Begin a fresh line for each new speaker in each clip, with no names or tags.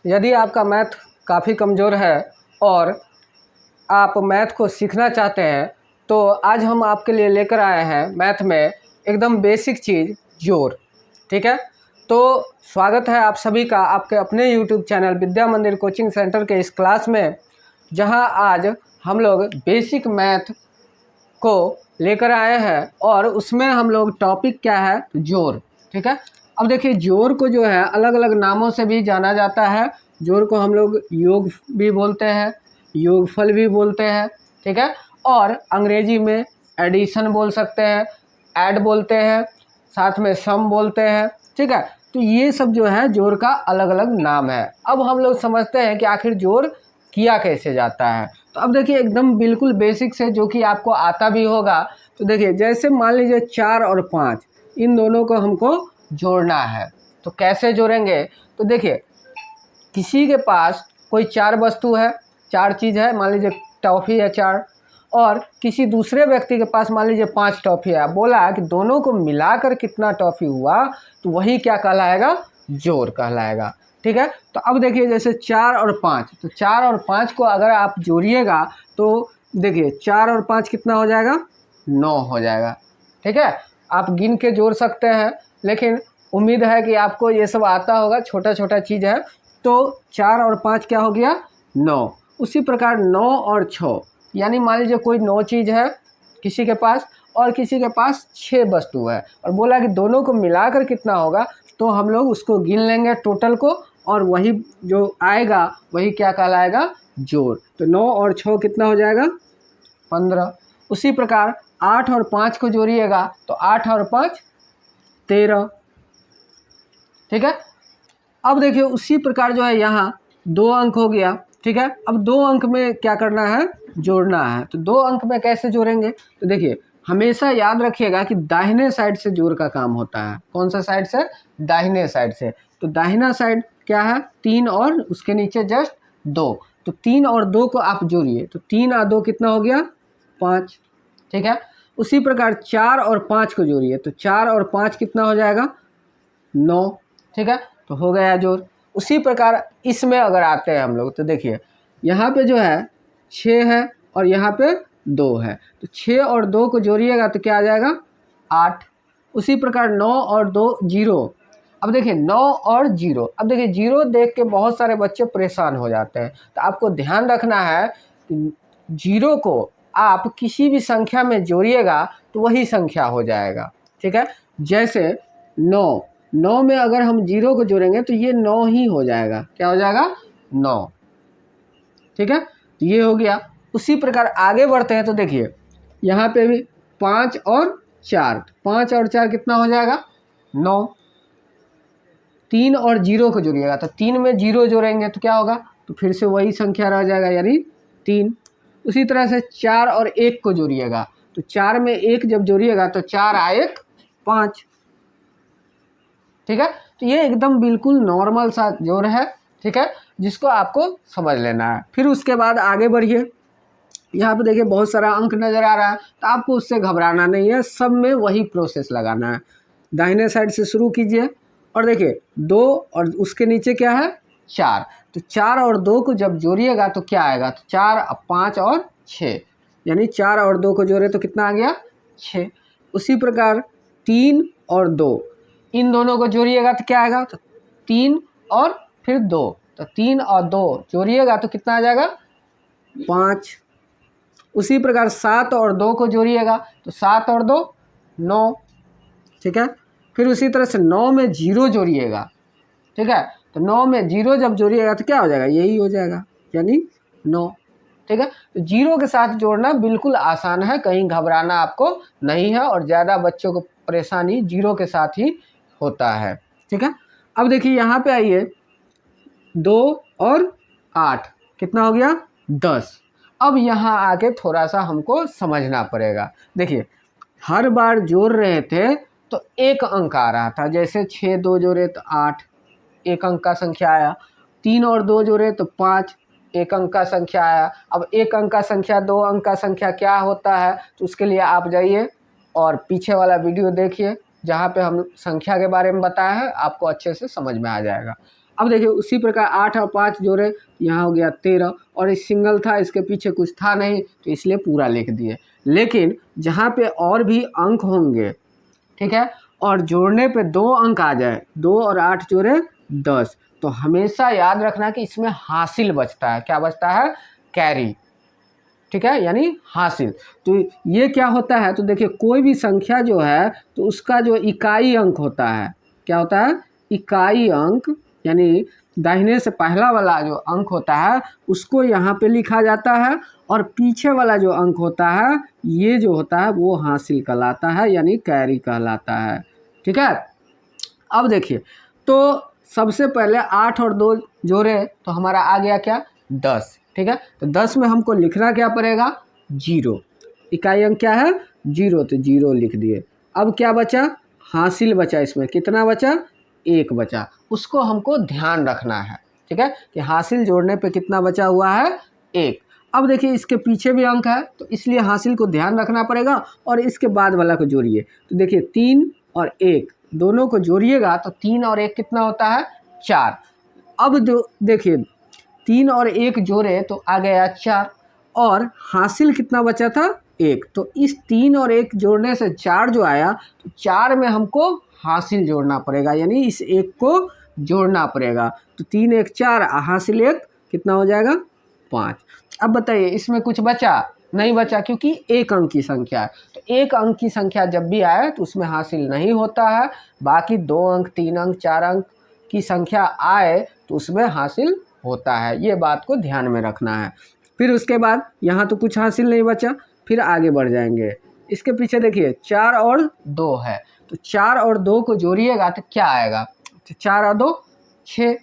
यदि आपका मैथ काफ़ी कमज़ोर है और आप मैथ को सीखना चाहते हैं तो आज हम आपके लिए लेकर आए हैं मैथ में एकदम बेसिक चीज़ जोड़। ठीक है, तो स्वागत है आप सभी का आपके अपने यूट्यूब चैनल विद्या मंदिर कोचिंग सेंटर के इस क्लास में, जहां आज हम लोग बेसिक मैथ को लेकर आए हैं और उसमें हम लोग टॉपिक क्या है, जोड़। ठीक है, अब देखिए जोड़ को जो है अलग अलग नामों से भी जाना जाता है। जोड़ को हम लोग योग भी बोलते हैं, योगफल भी बोलते हैं। ठीक है, और अंग्रेजी में एडिशन बोल सकते हैं, ऐड बोलते हैं, साथ में सम बोलते हैं। ठीक है, तो ये सब जो है जोड़ का अलग अलग नाम है। अब हम लोग समझते हैं कि आखिर जोड़ किया कैसे जाता है। तो अब देखिए एकदम बिल्कुल बेसिक से, जो कि आपको आता भी होगा। तो देखिए जैसे मान लीजिए 4 और 5, इन दोनों को हमको जोड़ना है। तो कैसे जोड़ेंगे, तो देखिए किसी के पास कोई 4 वस्तु है, 4 चीज़ है, मान लीजिए टॉफ़ी है 4, और किसी दूसरे व्यक्ति के पास मान लीजिए 5 टॉफ़ी है। बोला कि दोनों को मिलाकर कितना टॉफ़ी हुआ, तो वही क्या कहलाएगा, जोड़ कहलाएगा। ठीक है, तो अब देखिए जैसे 4 और 5, तो 4 और 5 को अगर आप जोड़िएगा तो देखिए 4 और 5 कितना हो जाएगा, 9 हो जाएगा। ठीक है, आप गिन के जोड़ सकते हैं, लेकिन उम्मीद है कि आपको ये सब आता होगा, छोटा छोटा चीज़ है। तो 4 और 5 क्या हो गया, 9। उसी प्रकार 9 और 6, यानी मान लीजिए कोई 9 चीज़ है किसी के पास और किसी के पास 6 वस्तु है, और बोला कि दोनों को मिलाकर कितना होगा, तो हम लोग उसको गिन लेंगे टोटल को, और वही जो आएगा वही क्या कहलाएगा, जोड़। तो 9 और 6 कितना हो जाएगा, 15। उसी प्रकार 8 और 5 को जोड़िएगा तो 8 और 5 13। ठीक है, अब देखिए उसी प्रकार जो है यहाँ 2 अंक हो गया। ठीक है, अब 2 अंक में क्या करना है, जोड़ना है। तो 2 अंक में कैसे जोड़ेंगे, तो देखिए हमेशा याद रखिएगा कि दाहिने साइड से जोड़ का काम होता है। कौन सा साइड से, दाहिने साइड से। तो दाहिना साइड क्या है, 3 और उसके नीचे जस्ट 2। तो 3 और 2 को आप जोड़िए, तो 3 और 2 कितना हो गया, 5। ठीक है, उसी प्रकार 4 और 5 को जोड़िए, तो 4 और 5 कितना हो जाएगा, 9। ठीक है, तो हो गया जोड़। उसी प्रकार इसमें अगर आते हैं हम लोग, तो देखिए यहाँ पे जो है 6 है और यहाँ पे 2 है, तो 6 और 2 को जोड़िएगा तो क्या आ जाएगा, 8। उसी प्रकार 9 और 2 0। अब देखिए 9 और 0, अब देखिए 0 देख के बहुत सारे बच्चे परेशान हो जाते हैं। तो आपको ध्यान रखना है कि 0 को आप किसी भी संख्या में जोड़िएगा तो वही संख्या हो जाएगा। ठीक है, जैसे 9 में अगर हम 0 को जोड़ेंगे तो ये 9 ही हो जाएगा। क्या हो जाएगा, 9। ठीक है, तो ये हो गया। उसी प्रकार आगे बढ़ते हैं तो देखिए यहाँ पे भी 5 और 4, 5 और 4 कितना हो जाएगा, 9। 3 और 0 को जोड़िएगा तो 3 में 0 जोड़ेंगे तो क्या होगा, तो फिर से वही संख्या रह जाएगा, यानी 3। उसी तरह से 4 और 1 को जोड़िएगा, तो 4 में 1 जब जोड़िएगा तो 4 आ 1 5। ठीक है, तो ये एकदम बिल्कुल नॉर्मल सा जोड़ है। ठीक है, जिसको आपको समझ लेना है। फिर उसके बाद आगे बढ़िए, यहाँ पे देखिए बहुत सारा अंक नज़र आ रहा है, तो आपको उससे घबराना नहीं है, सब में वही प्रोसेस लगाना है। दाहिने साइड से शुरू कीजिए और देखिए 2 और उसके नीचे क्या है, 4। तो 4 और 2 को जब जोड़िएगा तो क्या आएगा, तो 4 5 और 6, यानी 4 और 2 को जोड़े तो कितना आ गया, 6। उसी प्रकार 3 और 2, इन दोनों को जोड़िएगा तो क्या आएगा, तो 3 और फिर 2, तो 3 और 2 जोड़िएगा तो कितना आ जाएगा, 5। उसी प्रकार 7 और 2 को जोड़िएगा तो 7 और 2 9। ठीक है, फिर उसी तरह से 9 में 0 जोड़िएगा। ठीक है, तो 9 में 0 जब जोड़िएगा तो क्या हो जाएगा, यही हो जाएगा, यानी 9। ठीक है, तो 0 के साथ जोड़ना बिल्कुल आसान है, कहीं घबराना आपको नहीं है, और ज़्यादा बच्चों को परेशानी 0 के साथ ही होता है। ठीक है, अब देखिए यहाँ पे आइए, 2 और 8 कितना हो गया, 10। अब यहाँ आके थोड़ा सा हमको समझना पड़ेगा। देखिए हर बार जोड़ रहे थे तो एक अंक आ रहा था, जैसे 6 2 जोड़े तो 8, एक अंक का संख्या आया। 3 और 2 जोड़े तो 5, एक अंक का संख्या आया। अब एक अंक का संख्या, 2 अंक का संख्या क्या होता है, तो उसके लिए आप जाइए और पीछे वाला वीडियो देखिए, जहाँ पे हम संख्या के बारे में बताया है, आपको अच्छे से समझ में आ जाएगा। अब देखिए उसी प्रकार 8 और 5 जोड़े, यहाँ हो गया 13, और इस सिंगल था, इसके पीछे कुछ था नहीं तो इसलिए पूरा लिख दिए। लेकिन जहाँ पे और भी अंक होंगे, ठीक है, और जोड़ने पे 2 अंक आ जाए, 2 और 8 जोड़े 10, तो हमेशा याद रखना कि इसमें हासिल बचता है। क्या बचता है? कैरी, ठीक है, यानी हासिल। तो ये क्या होता है, तो देखिए कोई भी संख्या जो है तो उसका जो इकाई अंक होता है, क्या होता है? इकाई अंक, यानी दाहिने से पहला वाला जो अंक होता है उसको यहाँ पे लिखा जाता है, और पीछे वाला जो अंक होता है ये जो होता है वो हासिल कहलाता है, यानी कैरी कहलाता है। ठीक है, अब देखिए तो सबसे पहले 8 और 2 जोड़े तो हमारा आ गया क्या? 10। ठीक है, तो 10 में हमको लिखना क्या पड़ेगा? 0। इकाई अंक क्या है? 0, तो 0 लिख दिए। अब क्या बचा? हासिल बचा। इसमें कितना बचा? 1 बचा। उसको हमको ध्यान रखना है, ठीक है, कि हासिल जोड़ने पे कितना बचा हुआ है? 1। अब देखिए इसके पीछे भी अंक है तो इसलिए हासिल को ध्यान रखना पड़ेगा, और इसके बाद वाला को जोड़िए। तो देखिए 3 और 1 दोनों को जोड़िएगा तो 3 और 1 कितना होता है? 4। अब देखिए 3 और 1 जोड़े तो आ गया 4, और हासिल कितना बचा था? 1। तो इस 3 और 1 जोड़ने से 4 जो आया, तो 4 में हमको हासिल जोड़ना पड़ेगा, यानी इस 1 को जोड़ना पड़ेगा। तो 3 1 4, हासिल 1 कितना हो जाएगा? 5। अब बताइए इसमें कुछ बचा? नहीं बचा, क्योंकि 1 अंक की संख्या है। तो 1 अंक की संख्या जब भी आए तो उसमें हासिल नहीं होता है। बाकी 2 अंक, 3 अंक, 4 अंक की संख्या आए तो उसमें हासिल होता है। ये बात को ध्यान में रखना है। फिर उसके बाद यहाँ तो कुछ हासिल नहीं बचा, फिर आगे बढ़ जाएंगे। इसके पीछे देखिए 4 और 2 है, तो 4 और 2 को जोड़िएगा तो क्या आएगा? तो 4 और 2 6।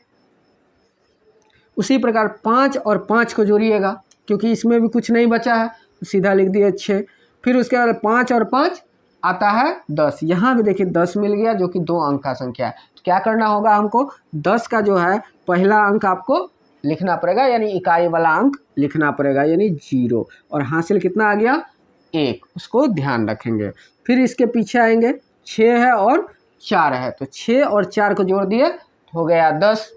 उसी प्रकार 5 और 5 को जोड़िएगा, क्योंकि इसमें भी कुछ नहीं बचा है, तो सीधा लिख दिए 6। फिर उसके बाद 5 और 5 आता है 10। यहाँ भी देखिए 10 मिल गया, जो कि 2 अंक का संख्या है। तो क्या करना होगा हमको? 10 का जो है पहला अंक आपको लिखना पड़ेगा, यानी इकाई वाला अंक लिखना पड़ेगा, यानी 0। और हासिल कितना आ गया? 1। उसको ध्यान रखेंगे। फिर इसके पीछे आएंगे, 6 है और 4 है, तो 6 और 4 को जोड़ दिए हो गया 10।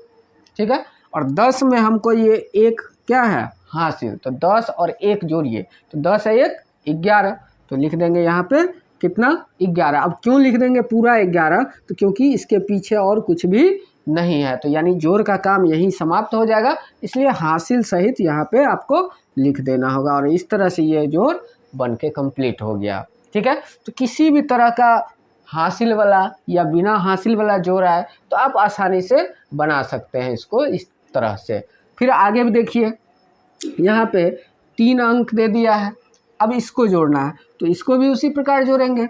ठीक है, और 10 में हमको ये 1 क्या है? हासिल। तो 10 और 1 जोड़िए, तो 10 है 1 11, तो लिख देंगे यहाँ पे कितना? 11। अब क्यों लिख देंगे पूरा 11? तो क्योंकि इसके पीछे और कुछ भी नहीं है, तो यानी जोड़ का काम यहीं समाप्त हो जाएगा, इसलिए हासिल सहित यहाँ पे आपको लिख देना होगा, और इस तरह से ये जोड़ बन के कंप्लीट हो गया। ठीक है, तो किसी भी तरह का हासिल वाला या बिना हासिल वाला जोड़ है तो आप आसानी से बना सकते हैं इसको इस तरह से। फिर आगे भी देखिए, यहाँ पे 3 अंक दे दिया है, अब इसको जोड़ना है, तो इसको भी उसी प्रकार जोड़ेंगे।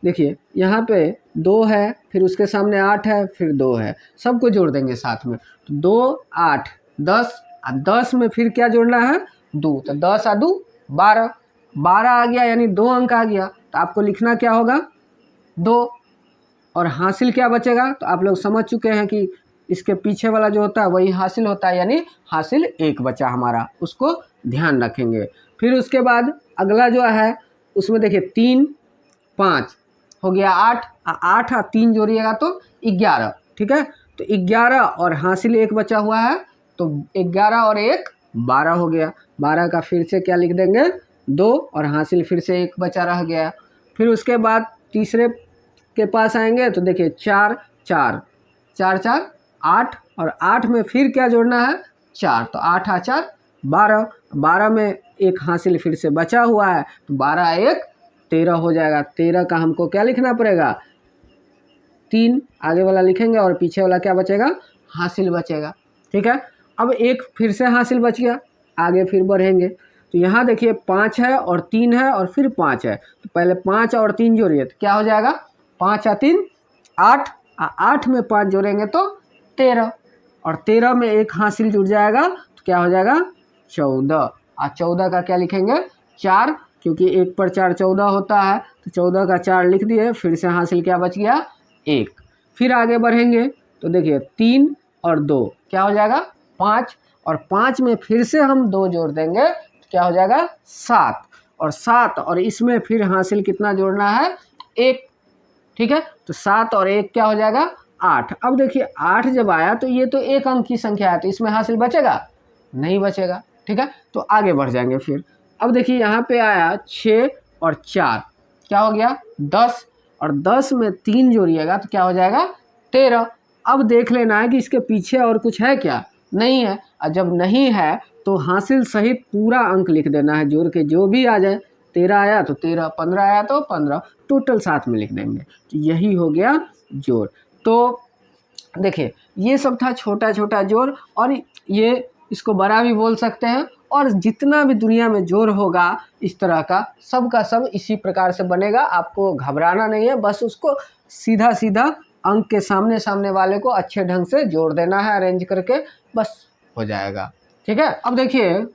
देखिए यहाँ पे 2 है, फिर उसके सामने 8 है, फिर 2 है, सबको जोड़ देंगे साथ में। तो 2 8 10, और 10 में फिर क्या जोड़ना है? 2। तो 10 और 2 12, 12 आ गया, यानी 2 अंक आ गया। तो आपको लिखना क्या होगा? 2। और हासिल क्या बचेगा? तो आप लोग समझ चुके हैं कि इसके पीछे वाला जो होता है वही हासिल होता है, यानी हासिल 1 बचा हमारा, उसको ध्यान रखेंगे। फिर उसके बाद अगला जो है उसमें देखिए 3 5 हो गया 8, 8 और 3 जोड़िएगा तो 11। ठीक है, तो 11 और हासिल 1 बचा हुआ है, तो 11 और 1 12 हो गया। 12 का फिर से क्या लिख देंगे? 2, और हासिल फिर से 1 बचा रह गया। फिर उसके बाद तीसरे के पास आएंगे तो देखिए 4 4 4 4 8, और 8 में फिर क्या जोड़ना है? 4। तो 8 और 4 12, 12 में एक हासिल फिर से बचा हुआ है, तो 12 1 13 हो जाएगा। 13 का हमको क्या लिखना पड़ेगा? 3 आगे वाला लिखेंगे, और पीछे वाला क्या बचेगा? हासिल बचेगा। ठीक है, अब एक फिर से हासिल बच गया, आगे फिर बढ़ेंगे। तो यहाँ देखिए 5 है और 3 है और फिर 5 है, तो पहले 5 और 3 जोड़िए तो क्या हो जाएगा? 5 और 3 8, 8 में 5 जोड़ेंगे तो 13, और 13 में एक हासिल जुड़ जाएगा तो क्या हो जाएगा? 14। और 14 का क्या लिखेंगे? 4, क्योंकि 1 पर 4 14 होता है, तो 14 का 4 लिख दिए। फिर से हासिल क्या बच गया? 1। फिर आगे बढ़ेंगे तो देखिए 3 और 2 क्या हो जाएगा? 5, और 5 में फिर से हम 2 जोड़ देंगे तो क्या हो जाएगा? 7, और 7 और इसमें फिर हासिल कितना जोड़ना है? 1। ठीक है, तो 7 और 1 क्या हो जाएगा? 8। अब देखिए 8 जब आया तो ये तो एक अंक की संख्या है, तो इसमें हासिल बचेगा? नहीं बचेगा। ठीक है, तो आगे बढ़ जाएंगे फिर। अब देखिए यहाँ पे आया 6 और 4, क्या हो गया? 10, और 10 में 3 जोड़िएगा तो क्या हो जाएगा? 13। अब देख लेना है कि इसके पीछे और कुछ है क्या? नहीं है। और जब नहीं है तो हासिल सहित पूरा अंक लिख देना है जोड़ के, जो भी आ जाए। 13 आया तो 13, 15 आया तो 15, टोटल साथ में लिख देंगे। तो यही हो गया जोड़। तो देखिए ये सब था छोटा छोटा जोड़, और ये इसको बड़ा भी बोल सकते हैं। और जितना भी दुनिया में जोड़ होगा इस तरह का सब इसी प्रकार से बनेगा। आपको घबराना नहीं है, बस उसको सीधा सीधा अंक के सामने सामने वाले को अच्छे ढंग से जोड़ देना है, अरेंज करके, बस हो जाएगा। ठीक है। अब देखिए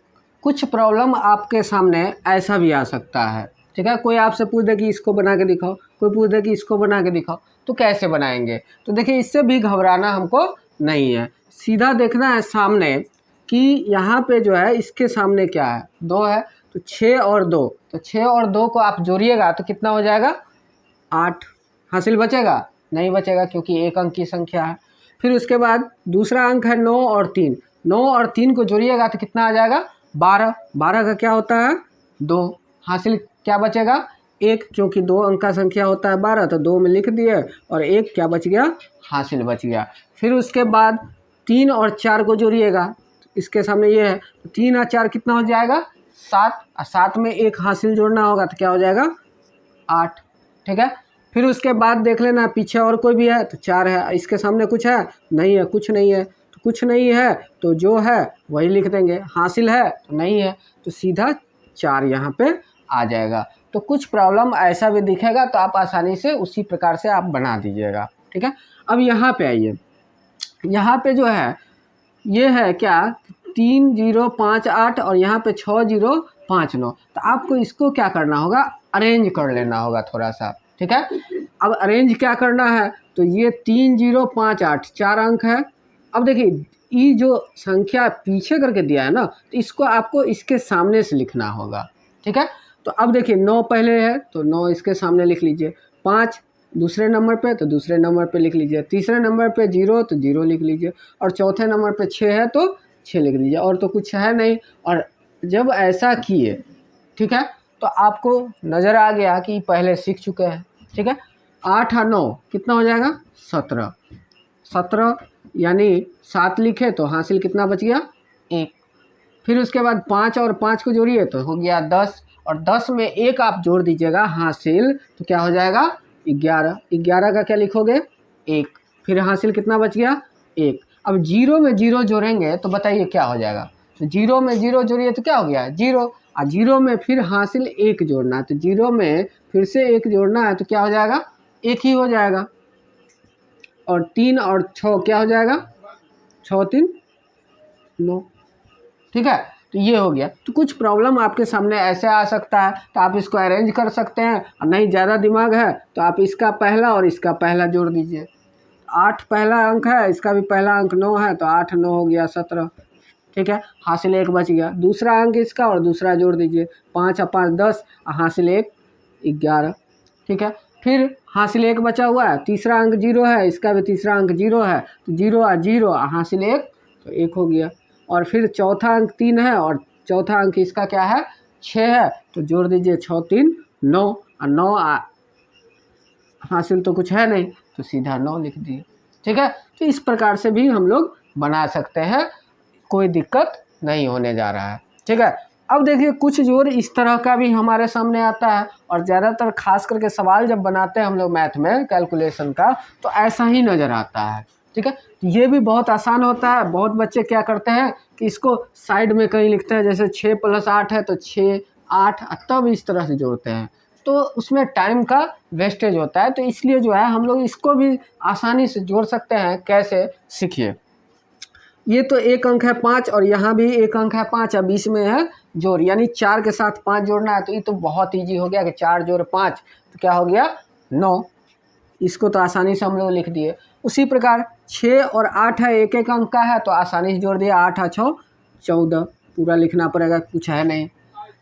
कुछ प्रॉब्लम आपके सामने ऐसा भी आ सकता है। ठीक है, कोई आपसे पूछ दे कि इसको बना के दिखाओ, कोई पूछ दे कि इसको बना के दिखाओ, तो कैसे बनाएंगे? तो देखिए इससे भी घबराना हमको नहीं है, सीधा देखना है सामने कि यहाँ पे जो है इसके सामने क्या है? 2 है, तो 6 और 2, तो 6 और 2 को आप जोड़िएगा तो कितना हो जाएगा? 8। हासिल बचेगा? नहीं बचेगा, क्योंकि एक अंक की संख्या है। फिर उसके बाद दूसरा अंक है 9 और 3, 9 और 3 को जोड़िएगा तो कितना आ जाएगा? 12। 12 का क्या होता है? 2। हासिल क्या बचेगा? 1, क्योंकि 2 अंक का संख्या होता है 12, तो 2 में लिख दिए, और 1 क्या बच गया? हासिल बच गया। फिर उसके बाद 3 और 4 को जोड़िएगा, इसके सामने ये है, तो 3 और 4 कितना हो जाएगा? 7, और 7 में 1 हासिल जोड़ना होगा तो क्या हो जाएगा? 8। ठीक है। फिर उसके बाद देख लेना पीछे और कोई भी है, तो 4 है, इसके सामने कुछ है? नहीं है, कुछ नहीं है। तो कुछ नहीं है तो जो है वही लिख देंगे, हासिल है तो नहीं है, तो सीधा 4 यहाँ पे आ जाएगा। तो कुछ प्रॉब्लम ऐसा भी दिखेगा तो आप आसानी से उसी प्रकार से आप बना दीजिएगा। ठीक है। अब यहाँ पे आइए, यहाँ पे जो है ये है क्या? 3058 और यहाँ पे 6059। तो आपको इसको क्या करना होगा? अरेंज कर लेना होगा थोड़ा सा। ठीक है। अब अरेंज क्या करना है? तो ये 3058 4 अंक है। अब देखिए ये जो संख्या पीछे करके दिया है ना, तो इसको आपको इसके सामने से लिखना होगा। ठीक है। तो अब देखिए 9 पहले है तो 9 इसके सामने लिख लीजिए, 5 दूसरे नंबर पे तो दूसरे नंबर पे लिख लीजिए, तीसरे नंबर पे 0 तो 0 लिख लीजिए, और चौथे नंबर पे 6 है तो 6 लिख लीजिए, और तो कुछ है नहीं। और जब ऐसा किए, ठीक है, तो आपको नज़र आ गया कि पहले सीख चुके हैं। ठीक है। 8 और 9 कितना हो जाएगा? 17। 17 यानी 7 लिखे तो हासिल कितना बच गया? 1। फिर उसके बाद 5 और 5 को जोड़िए तो हो गया 10, और 10 में 1 आप जोड़ दीजिएगा हासिल, तो क्या हो जाएगा? 11। 11 का क्या लिखोगे? 1। फिर हासिल कितना बच गया? 1। अब 0 में 0 जोड़ेंगे तो बताइए क्या हो जाएगा? तो 0 में 0 जोड़िए तो क्या हो गया? 0। और 0 में फिर हासिल 1 जोड़ना है, तो 0 में फिर से 1 जोड़ना है तो क्या हो जाएगा? 1 ही हो जाएगा। और 3 और 6 क्या हो जाएगा? 6 3 9। ठीक है। तो ये हो गया। तो कुछ प्रॉब्लम आपके सामने ऐसे आ सकता है, तो आप इसको अरेंज कर सकते हैं, और नहीं ज़्यादा दिमाग है तो आप इसका पहला और इसका पहला जोड़ दीजिए। 8 पहला अंक है, इसका भी पहला अंक 9 है, तो 8 9 हो गया 17। ठीक है। हासिल 1 बच गया। दूसरा अंक इसका और दूसरा जोड़ दीजिए, 5 और 5 10, हासिल 1 11। ठीक है। फिर हासिल 1 बचा हुआ है, तीसरा अंक 0 है, इसका भी तीसरा अंक 0 है, तो 0 और 0 हासिल 1 तो 1 हो गया। और फिर चौथा अंक 3 है, और चौथा अंक इसका क्या है? 6 है, तो जोड़ दीजिए 6 3 9, और 9 हासिल तो कुछ है नहीं, तो सीधा 9 लिख दिए। ठीक है। तो इस प्रकार से भी हम लोग बना सकते हैं, कोई दिक्कत नहीं होने जा रहा है। ठीक है। अब देखिए कुछ जोड़ इस तरह का भी हमारे सामने आता है, और ज़्यादातर खास करके सवाल जब बनाते हैं हम लोग मैथ में कैलकुलेशन का, तो ऐसा ही नज़र आता है। ठीक है। ये भी बहुत आसान होता है। बहुत बच्चे क्या करते हैं कि इसको साइड में कहीं लिखते हैं, जैसे 6 + 8 है तो 6 8, तब इस तरह से जोड़ते हैं, तो उसमें टाइम का वेस्टेज होता है। तो इसलिए जो है हम लोग इसको भी आसानी से जोड़ सकते हैं। कैसे? सीखिए। ये तो एक अंक है 5, और यहाँ भी एक अंक है 5, और बीच में है जोड़, यानी 4 के साथ 5 जोड़ना है। तो ये तो बहुत ईजी हो गया कि 4 जोड़ 5 तो क्या हो गया? 9। इसको तो आसानी से हम लोग लिख दिए। उसी प्रकार 6 और 8 है, एक एक अंक का है, तो आसानी से जोड़ दिया, 8 और 6 14, पूरा लिखना पड़ेगा, कुछ है नहीं।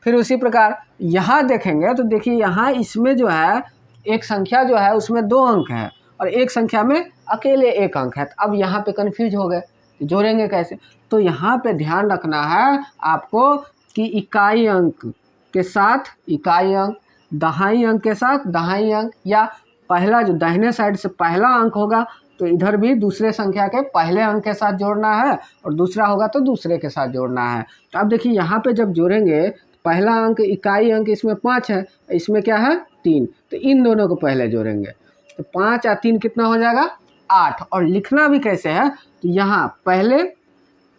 फिर उसी प्रकार यहाँ देखेंगे तो देखिए यहाँ इसमें जो है एक संख्या जो है उसमें 2 अंक है, और एक संख्या में अकेले एक अंक है। तो अब यहाँ पे कन्फ्यूज हो गए, जोड़ेंगे कैसे? तो यहाँ पे ध्यान रखना है आपको कि इकाई अंक के साथ इकाई अंक, दहाई अंक के साथ दहाई अंक, या पहला जो दाहिने साइड से पहला अंक होगा तो इधर भी दूसरे संख्या के पहले अंक के साथ जोड़ना है, और दूसरा होगा तो दूसरे के साथ जोड़ना है। तो अब देखिए यहाँ पे जब जोड़ेंगे, पहला अंक इकाई अंक इसमें 5 है, इसमें क्या है 3, तो इन दोनों को पहले जोड़ेंगे। तो 5 और 3 कितना हो जाएगा 8। और लिखना भी कैसे है, तो यहाँ पहले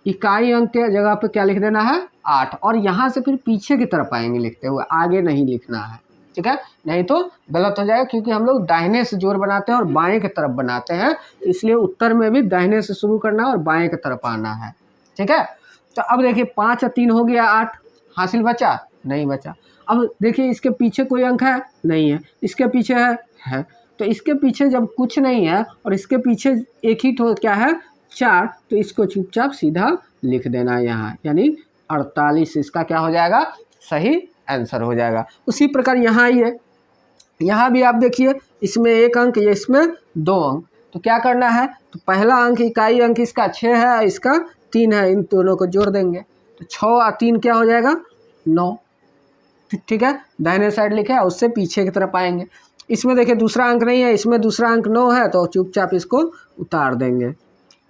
इकाई अंक के जगह पे क्या लिख देना है 8, और यहाँ से फिर पीछे की तरफ आएंगे लिखते हुए, आगे नहीं लिखना है, ठीक है? नहीं तो गलत हो जाएगा, क्योंकि हम लोग दाहिने से जोड़ बनाते हैं और बाएं की तरफ बनाते हैं, तो इसलिए उत्तर में भी दाहिने से शुरू करना है और बाएं की तरफ आना है, ठीक है? तो अब देखिए 5 और 3 हो गया 8, हासिल बचा? नहीं बचा। अब देखिए इसके पीछे कोई अंक है? नहीं है। इसके पीछे है। तो इसके पीछे जब कुछ नहीं है और इसके पीछे एक ही तो क्या है 4, तो इसको चुपचाप सीधा लिख देना है यहाँ, यानी 48 इसका क्या हो जाएगा, सही आंसर हो जाएगा। उसी प्रकार यहाँ आइए, यहाँ भी आप देखिए, इसमें एक अंक, ये इसमें 2 अंक, तो क्या करना है, तो पहला अंक इकाई अंक इसका 6 है, इसका 3 है, इन दोनों को जोड़ देंगे, तो 6 और 3 क्या हो जाएगा 9, ठीक है? दाहिने साइड लिखे है, उससे पीछे की तरफ आएंगे। इसमें देखिए दूसरा अंक नहीं है, इसमें दूसरा अंक 9 है, तो चुपचाप इसको उतार देंगे,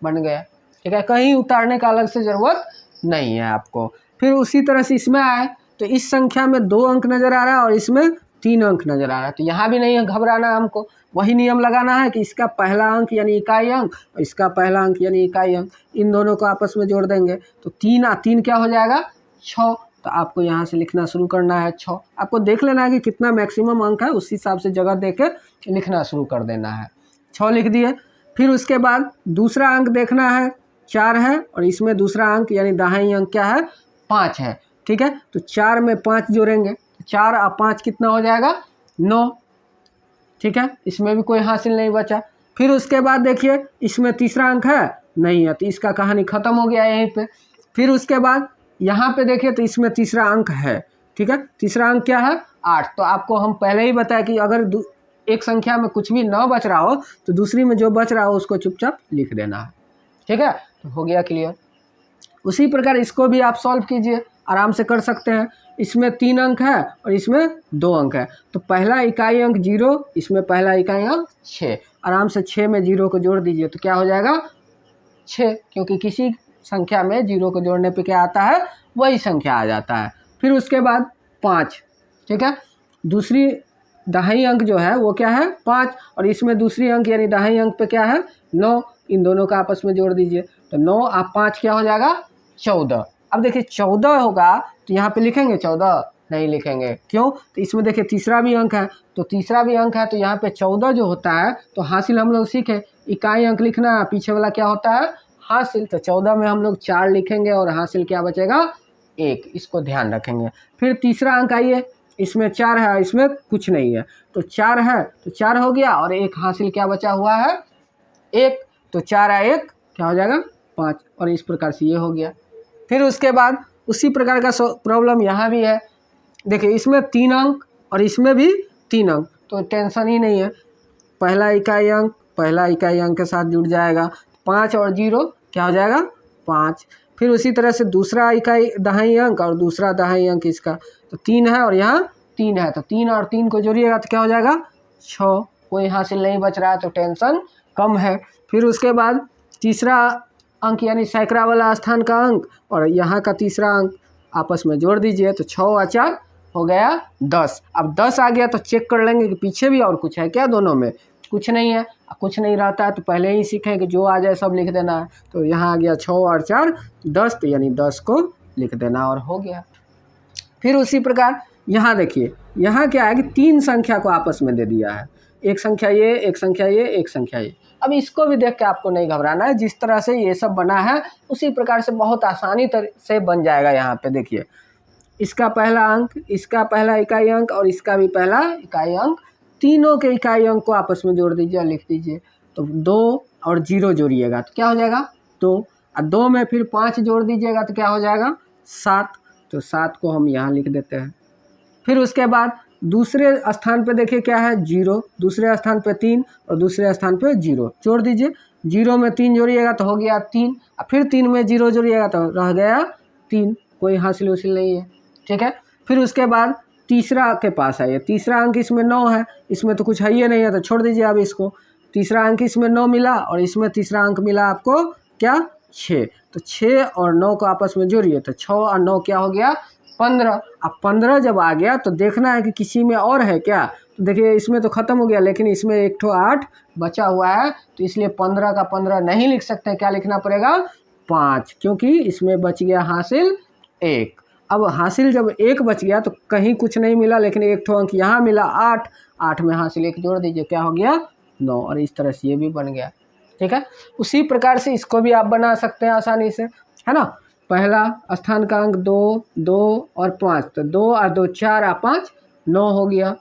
बन गया, ठीक है? कहीं उतारने का अलग से ज़रूरत नहीं है आपको। फिर उसी तरह से इसमें आए, तो इस संख्या में 2 अंक नज़र आ रहा है और इसमें 3 अंक नज़र आ रहा है, तो यहाँ भी नहीं है घबराना, हमको वही नियम लगाना है कि इसका पहला अंक यानी इकाई अंक और इसका पहला अंक यानी इकाई अंक, इन दोनों को आपस में जोड़ देंगे, तो 3 और 3 क्या हो जाएगा 6। तो आपको यहाँ से लिखना शुरू करना है 6। आपको देख लेना है कि कितना मैक्सिमम अंक है, उस हिसाब से जगह दे के लिखना शुरू कर देना है। 6 लिख दिए। फिर उसके बाद दूसरा अंक देखना है, 4 है, और इसमें दूसरा अंक यानी दाहिनी अंक क्या है 5 है, ठीक है? तो 4 में 5 जोड़ेंगे, 4 और 5 कितना हो जाएगा 9, ठीक है? इसमें भी कोई हासिल नहीं बचा। फिर उसके बाद देखिए इसमें तीसरा अंक है नहीं है, तो इसका कहानी ख़त्म हो गया यहीं पे। फिर उसके बाद यहाँ पे देखिए तो इसमें तीसरा अंक है, ठीक है? तीसरा अंक क्या है 8। तो आपको हम पहले ही बताया कि अगर एक संख्या में कुछ भी न बच रहा हो तो दूसरी में जो बच रहा हो उसको चुपचाप लिख देना है, ठीक है? तो हो गया क्लियर। उसी प्रकार इसको भी आप सॉल्व कीजिए, आराम से कर सकते हैं। इसमें 3 अंक है और इसमें 2 अंक है, तो पहला इकाई अंक 0, इसमें पहला इकाई अंक 6, आराम से 6 में 0 को जोड़ दीजिए, तो क्या हो जाएगा 6, क्योंकि किसी संख्या में 0 को जोड़ने पे क्या आता है वही संख्या आ जाता है। फिर उसके बाद 5, ठीक है? दूसरी दहाई अंक जो है वो क्या है 5, और इसमें दूसरी अंक यानी दहाई अंक पे क्या है 9, इन दोनों का आपस में जोड़ दीजिए, तो 9 और 5 क्या हो जाएगा 14। अब देखिए 14 होगा तो यहाँ पे लिखेंगे 14 नहीं लिखेंगे, क्यों? तो इसमें देखिए तीसरा भी अंक है, तो तीसरा भी अंक है, तो यहाँ पे 14 जो होता है तो हासिल हम लोग सीखे इकाई अंक लिखना है, पीछे वाला क्या होता है हासिल, तो 14 में हम लोग 4 लिखेंगे और हासिल क्या बचेगा 1, इसको ध्यान रखेंगे। फिर तीसरा अंक आइए, इसमें 4 है, इसमें कुछ नहीं है, तो 4 है तो 4 हो गया, और 1 हासिल क्या बचा हुआ है 1, तो 4 और 1 क्या हो जाएगा 5, और इस प्रकार से ये हो गया। फिर उसके बाद उसी प्रकार का प्रॉब्लम यहाँ भी है, देखिए इसमें 3 अंक और इसमें भी 3 अंक, तो टेंशन ही नहीं है, पहला इकाई अंक के साथ जुड़ जाएगा, 5 और 0 क्या हो जाएगा 5। फिर उसी तरह से दूसरा इकाई दहाई अंक और दूसरा दहाई अंक इसका, तो 3 है और यहाँ 3 है, तो 3 और 3 को जोड़िएगा तो क्या हो जाएगा 6, कोई हासिल नहीं बच रहा है, तो टेंशन कम है। फिर उसके बाद तीसरा अंक यानी सैकड़ा वाला स्थान का अंक और यहाँ का तीसरा अंक आपस में जोड़ दीजिए, तो 6 और 4 हो गया 10। अब 10 आ गया तो चेक कर लेंगे कि पीछे भी और कुछ है क्या, दोनों में कुछ नहीं है, कुछ नहीं रहता है तो पहले ही सीखें कि जो आ जाए सब लिख देना है, तो यहाँ आ गया 6 और 4 10, तो यानी 10 को लिख देना और हो गया। फिर उसी प्रकार यहाँ देखिए, यहाँ क्या है कि 3 संख्या को आपस में दे दिया है, एक संख्या ये, एक संख्या ये, एक संख्या ये। अब इसको भी देख के आपको नहीं घबराना है, जिस तरह से ये सब बना है उसी प्रकार से बहुत आसानी से बन जाएगा। यहाँ पे देखिए इसका पहला अंक, इसका पहला इकाई अंक और इसका भी पहला इकाई अंक, तीनों के इकाई अंक को आपस में जोड़ दीजिए और लिख दीजिए, तो 2 और 0 जोड़िएगा तो क्या हो जाएगा 2, और 2 में फिर 5 जोड़ दीजिएगा तो क्या हो जाएगा 7, तो 7 को हम यहाँ लिख देते हैं। फिर उसके बाद दूसरे स्थान पे देखिए क्या है 0, दूसरे स्थान पे 3 और दूसरे स्थान पे 0 जोड़ दीजिए। 0 में 3 जोड़िएगा तो हो गया 3, फिर 3 में 0 जोड़िएगा तो रह गया 3, कोई हासिल उसिल नहीं है। ठीक है, फिर उसके बाद तीसरा के पास है, ये तीसरा अंक इसमें 9 है, इसमें तो कुछ है ही नहीं है तो छोड़ दीजिए अब इसको। तीसरा अंक इसमें 9 मिला और इसमें तीसरा अंक मिला आपको क्या 6, तो 6 और 9 को आपस में जोड़िए तो 6 और 9 क्या हो गया 15। अब 15 जब आ गया तो देखना है कि किसी में और है क्या, तो देखिए इसमें तो ख़त्म हो गया लेकिन इसमें एक ठो 8 बचा हुआ है, तो इसलिए 15 का 15 नहीं लिख सकते, क्या लिखना पड़ेगा 5, क्योंकि इसमें बच गया हासिल 1। अब हासिल जब 1 बच गया तो कहीं कुछ नहीं मिला लेकिन एक ठो अंक यहाँ मिला 8, 8 में हासिल 1 जोड़ दीजिए, क्या हो गया 9, और इस तरह से ये भी बन गया। ठीक है, उसी प्रकार से इसको भी आप बना सकते हैं आसानी से, है ना। पहला स्थान का अंक 2, 2 और 5, तो 2 और 2 4 और 5 9 हो गया।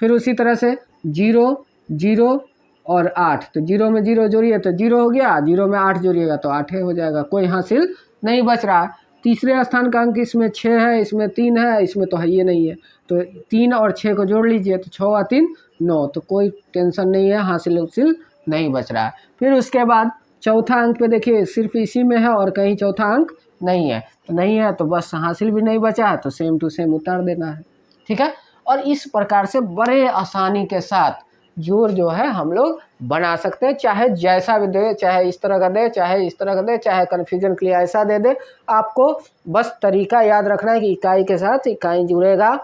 फिर उसी तरह से 0, 0 और 8, तो 0 में 0 जोड़िए तो 0 हो गया, 0 में 8 जोड़िएगा तो 8 हो जाएगा, कोई हासिल नहीं बच रहा। तीसरे स्थान का अंक इसमें 6 है, इसमें 3 है, इसमें तो है ही नहीं है, तो 3 और 6 को जोड़ लीजिए तो 6 और 3 9, तो कोई टेंशन नहीं है, हासिल उसिल नहीं बच रहा है। फिर उसके बाद चौथा अंक पे देखिए सिर्फ इसी में है और कहीं चौथा अंक नहीं है, तो नहीं है तो बस हासिल भी नहीं बचा है, तो सेम टू सेम उतार देना है। ठीक है, और इस प्रकार से बड़े आसानी के साथ जोड़ जो है हम लोग बना सकते हैं, चाहे जैसा भी दे, चाहे इस तरह का दे, चाहे इस तरह का दे, चाहे कन्फ्यूजन के लिए ऐसा दे दे, आपको बस तरीका याद रखना है कि इकाई के साथ इकाई जुड़ेगा,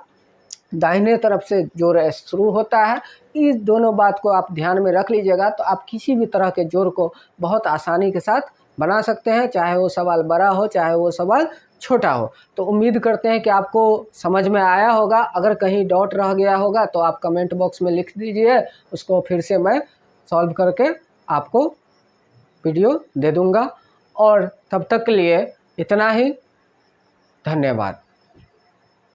दाहिने तरफ से जोड़ शुरू होता है। इस दोनों बात को आप ध्यान में रख लीजिएगा तो आप किसी भी तरह के जोड़ को बहुत आसानी के साथ बना सकते हैं, चाहे वो सवाल बड़ा हो चाहे वो सवाल छोटा हो। तो उम्मीद करते हैं कि आपको समझ में आया होगा। अगर कहीं डाउट रह गया होगा तो आप कमेंट बॉक्स में लिख दीजिए, उसको फिर से मैं सॉल्व करके आपको वीडियो दे दूँगा। और तब तक के लिए इतना ही, धन्यवाद।